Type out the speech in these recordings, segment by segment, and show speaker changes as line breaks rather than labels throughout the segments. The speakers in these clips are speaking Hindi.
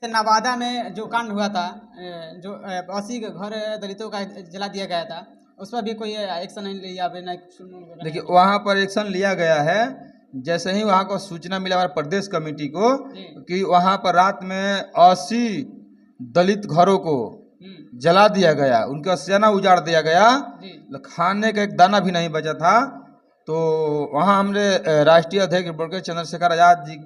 नवादा में जो कांड हुआ था, जो 80 के घर दलितों का जला दिया गया था, उस पर भी कोई एक्शन नहीं लिया अभी ना?
देखिए वहाँ पर एक्शन लिया गया है। जैसे ही वहाँ को सूचना मिला हमारे प्रदेश कमेटी को कि वहाँ पर रात में 80 दलित घरों को जला दिया गया, उनका सेना उजाड़ दिया गया, खाने का एक दाना भी नहीं बचा था। तो वहाँ हमने राष्ट्रीय अध्यक्ष ब्रोकेट चंद्रशेखर आजाद जी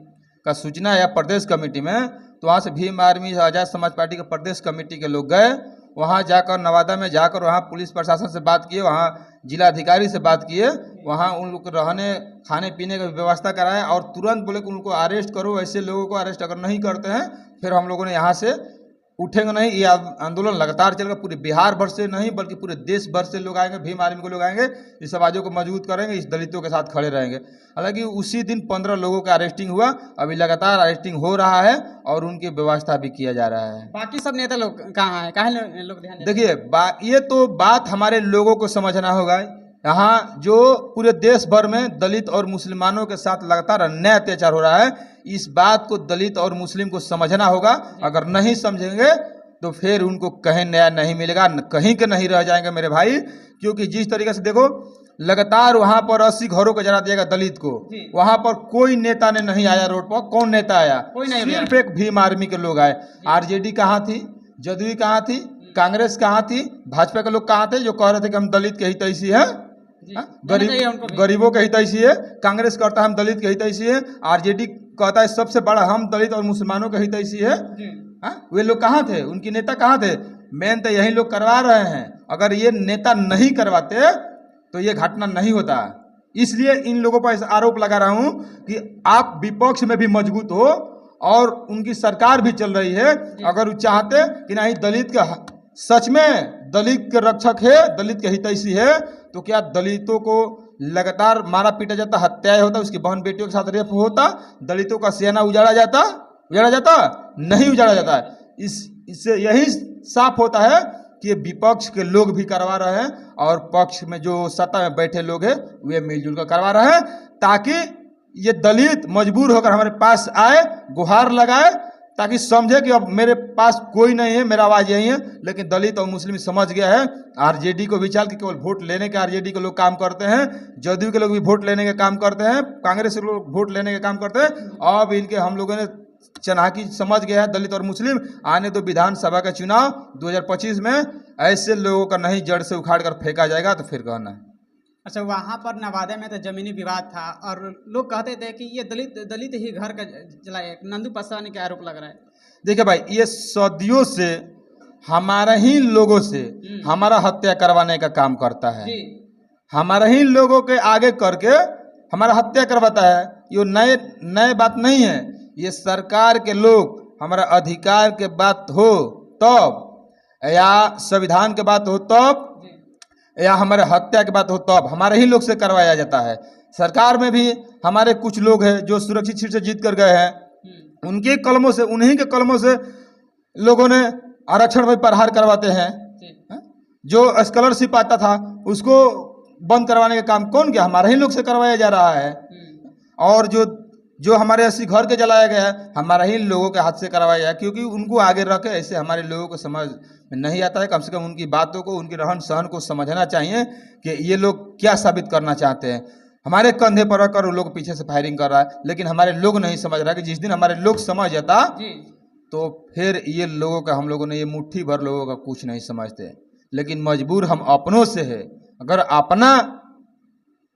का सूचना आया प्रदेश कमेटी में, तो वहाँ से भीम आर्मी आज़ाद समाज पार्टी के प्रदेश कमेटी के लोग गए। वहाँ जाकर नवादा में जाकर वहाँ पुलिस प्रशासन से बात किए, वहाँ जिलाधिकारी से बात किए, वहाँ उन लोग को रहने खाने पीने की व्यवस्था कराया और तुरंत बोले कि उनको अरेस्ट करो। ऐसे लोगों को अरेस्ट अगर नहीं करते हैं फिर हम लोगों ने यहाँ से उठेंगे नहीं। ये आंदोलन लगातार चलेगा, पूरे बिहार भर से नहीं बल्कि पूरे देश भर से लोग आएंगे, भीम आर्मी के लोग आएंगे, इस आवाज़ों को मजबूत करेंगे, इस दलितों के साथ खड़े रहेंगे। हालांकि उसी दिन 15 लोगों का अरेस्टिंग हुआ, अभी लगातार अरेस्टिंग हो रहा है और उनकी व्यवस्था भी किया जा रहा है।
बाकी सब नेता लोग कहाँ हैं, कहाँ लोग ध्यान
देखिए ये तो बात हमारे लोगों को समझना होगा। यहाँ जो पूरे देश भर में दलित और मुसलमानों के साथ लगातार अन्याय अत्याचार हो रहा है, इस बात को दलित और मुस्लिम को समझना होगा। अगर नहीं समझेंगे तो फिर उनको कहीं न्याय नहीं मिलेगा, कहीं के नहीं रह जाएंगे मेरे भाई। क्योंकि जिस तरीके से देखो लगातार वहाँ पर 80 घरों को जला दिया गया दलित को, वहाँ पर कोई नेता ने नहीं आया रोड पर। कौन नेता आया?
कोई नहीं,
सिर्फ एक भीम आर्मी के लोग आए। आरजेडी कहाँ थी, जदयू कहाँ थी, कांग्रेस कहाँ थी, भाजपा के लोग कहाँ थे जो कह रहे थे कि हम दलित के हितैषी हैं, गरीबों के हितैषी है। कांग्रेस कहता है हम दलित के हितैषी है, आरजेडी कहता है सबसे बड़ा हम दलित और मुसलमानों के हितैषी है। वे लोग कहाँ थे, उनके नेता कहाँ थे? मेन तो यही लोग करवा रहे हैं। अगर ये नेता नहीं करवाते तो ये घटना नहीं होता। इसलिए इन लोगों पर ऐसा आरोप लगा रहा हूं कि आप विपक्ष में भी मजबूत हो और उनकी सरकार भी चल रही है। अगर वो चाहते कि नहीं दलित का सच में दलित के रक्षक है, दलित के हितैषी है, तो क्या दलितों को लगातार मारा पीटा जाता, हत्याएं होता, उसकी बहन बेटियों के साथ रेप होता, दलितों का सेना उजाड़ा जाता? नहीं उजाड़ा जाता है। इससे यही साफ होता है कि ये विपक्ष के लोग भी करवा रहे हैं और पक्ष में जो सत्ता में बैठे लोग हैं वे मिलजुल कर करवा रहे हैं, ताकि ये दलित मजबूर होकर हमारे पास आए, गुहार लगाए, ताकि समझे कि अब मेरे पास कोई नहीं है, मेरा आवाज़ यही है। लेकिन दलित और मुस्लिम समझ गया है। आरजेडी को विचार कि केवल वोट लेने के आरजेडी के लोग काम करते हैं, जदयू के लोग भी वोट लेने के काम करते हैं, कांग्रेस के लोग वोट लेने के काम करते हैं। अब इनके हम लोगों ने चनाकी समझ गया है दलित और मुस्लिम। आने तो विधानसभा का चुनाव 2025 में ऐसे लोगों का नहीं जड़ से उखाड़ कर फेंका जाएगा तो फिर कहना है।
अच्छा, वहाँ पर नवादा में तो जमीनी विवाद था और लोग कहते थे कि ये दलित ही घर का जलाए। नंदू पासवान के आरोप लग रहा है।
देखिए भाई, ये सदियों से हमारा ही लोगों से हमारा हत्या करवाने का काम करता है। हमारा ही लोगों के आगे करके हमारा हत्या करवाता है। ये नए बात नहीं है। ये सरकार के लोग हमारा अधिकार के बात हो तब, या संविधान के बात हो तब, या हमारे हत्या की बात हो तब हमारे ही लोग से करवाया जाता है। सरकार में भी हमारे कुछ लोग हैं जो सुरक्षित सीट से जीत कर गए हैं, उनके कलमों से, उन्हीं के कलमों से लोगों ने आरक्षण में प्रहार करवाते हैं। जो स्कॉलरशिप आता था उसको बंद करवाने का काम कौन किया? हमारे ही लोग से करवाया जा रहा है। और जो हमारे 80 घर के जलाया गया है, हमारा ही लोगों के हाथ से करवाया गया, क्योंकि उनको आगे रखे ऐसे हमारे लोगों को समझ में नहीं आता है। कम से कम उनकी बातों को, उनकी रहन सहन को समझना चाहिए कि ये लोग क्या साबित करना चाहते हैं। हमारे कंधे पर रखकर वो लोग पीछे से फायरिंग कर रहा है, लेकिन हमारे लोग नहीं समझ रहा कि जिस दिन हमारे लोग समझ जाता तो फिर ये लोगों का, हम लोगों ने ये मुट्ठी भर लोगों का कुछ नहीं समझते। लेकिन मजबूर हम अपनों से है। अगर अपना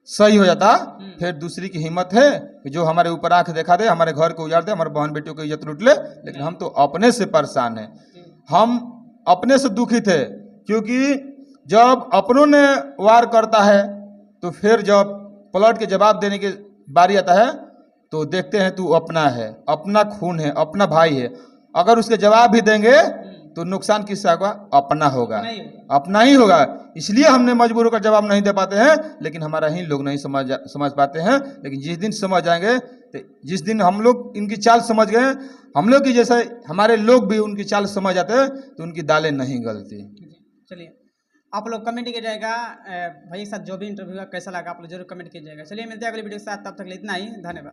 सही हो जाता फिर दूसरी की हिम्मत है कि जो हमारे ऊपर आंख दिखा दे, हमारे घर को उजाड़ दे, हमारे बहन बेटियों को इज्जत लूट ले। लेकिन हम तो अपने से परेशान हैं, हम अपने से दुखित है। क्योंकि जब अपनों ने वार करता है तो फिर जब पलट के जवाब देने की बारी आता है तो देखते हैं तू अपना है, अपना खून है, अपना भाई है। अगर उसके जवाब भी देंगे तो नुकसान किसका होगा? अपना होगा, अपना ही होगा। इसलिए हमने मजबूर होकर जवाब नहीं दे पाते हैं। लेकिन हमारा ही लोग नहीं समझ पाते हैं। लेकिन जिस दिन समझ जाएंगे, तो जिस दिन हम लोग इनकी चाल समझ गए, हम लोग की जैसे हमारे लोग भी उनकी चाल समझ जाते हैं, तो उनकी दालें नहीं गलती।
चलिए, आप लोग कमेंट कीजिएगा भाई के साथ जो भी इंटरव्यू कैसा लगा आप लोग जरूर कमेंट कीजिएगा। चलिए मिलते हैं अगली वीडियो के साथ, तब तक इतना ही, धन्यवाद।